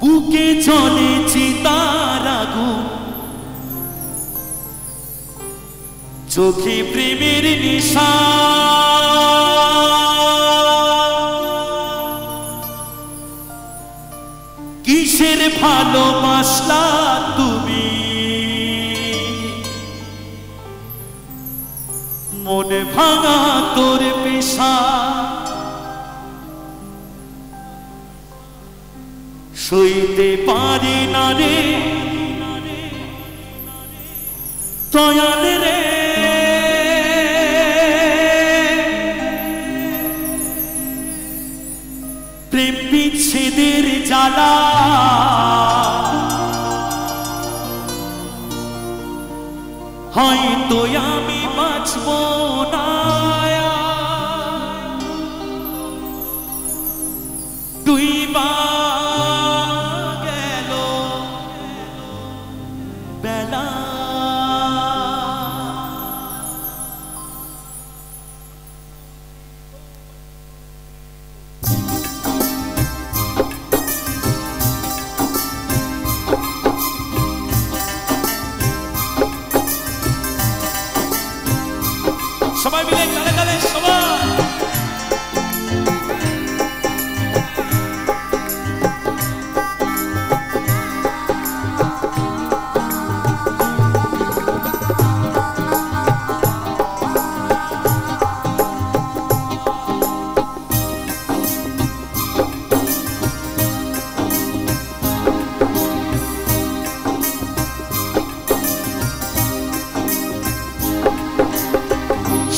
বুকে চলে চিতার আগুন, চোখে প্রেমের নেশা, কিসের ভালোবাসলা তুমি, মন ভাঙা তোর পেশা, সইতে পারি না রে দয়াল রে, প্রেম বিচ্ছেদের জ্বালা, হয়তো আমি বাঁচব না, ডুইবা গেল বেলা। সবাই মিলে তালে তালে সবাই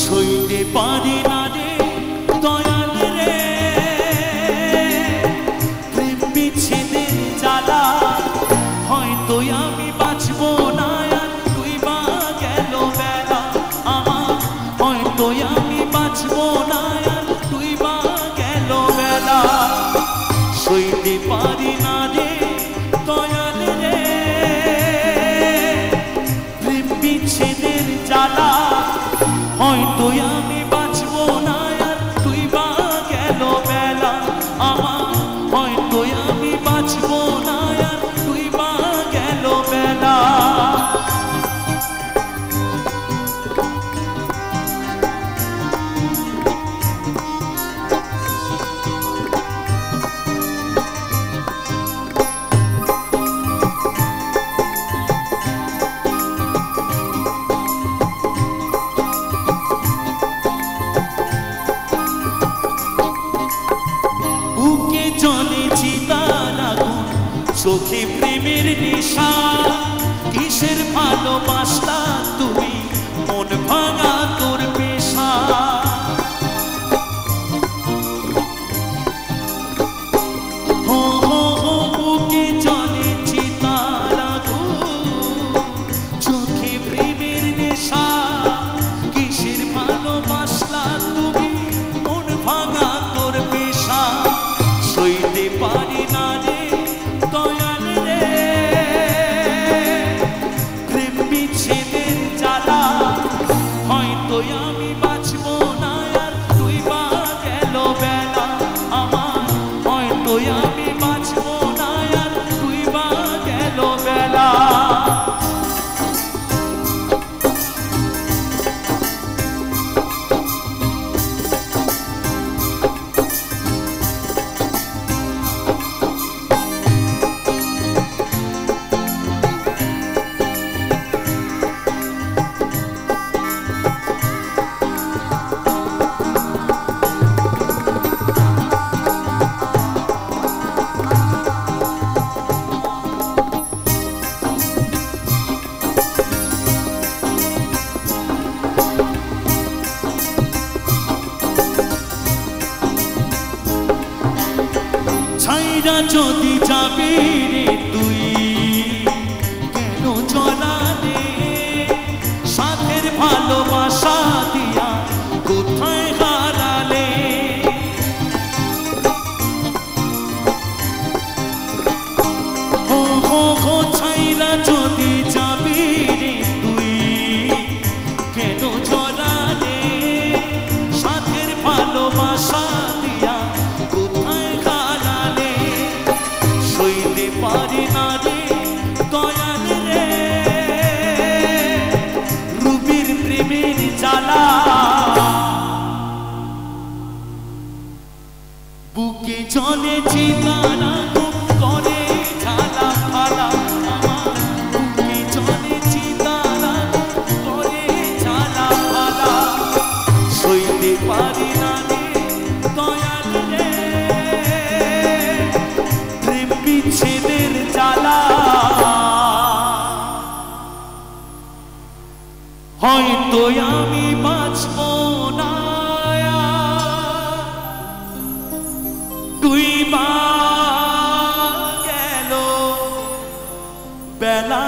সইতে পারি না রে দয়াল রে, প্রেম বিচ্ছেদের জ্বালা, হয়তো আমি বাঁচব না আর ডুইবা গেল বেলা আমার, হয়তো আমি বাঁচব না আর ডুইবা গেল বেলা, সইতে পারি না রে দয়াল রে, প্রেম বিচ্ছেদের জ্বালা, হয়তো আমি বাঁচব না আর ডুইবা গেল বেলা আমার, হয়তো আমি বাঁচব না আর ডুইবা গেল বেলা। বুকে চলে চিতার আগুন, চোখে প্রেমের নেশা, কিসের ভালোবাসলা তুমি, মন ভাঙা তোর পেশা, বুকে চলে চিতার আগুন, চোখে প্রেমের নেশা, কিসের ভালোবাসলা তুমি, মন ভাঙা তোর পেশা, সইতে পারি না রে দয়াল রে, প্রেম বিচ্ছেদের জ্বালা, ছাইরা যদি যাবি রে তুই কেন জড়ালে সাথের ভালোবাসা দিয়া কোথায় হারালে হো ছাইরা যদি যাবি রে তুই কেন জড়ালে সাথের ভালোবাসা দিয়া কোথায় হারালে সইতে পারি না রে দয়াল রে রূপের প্রেমের জ্বালা বুকে চলে চিতারা করে ঝালা ফালা আমার বুকে চলে চিতারা করে ঝালা ফালা সইতে পারি না রে দয়াল রে প্রেম বিচ্ছেদের জ্বালা হয়তো আমি বাঁচব না দুইবার গেল বেলা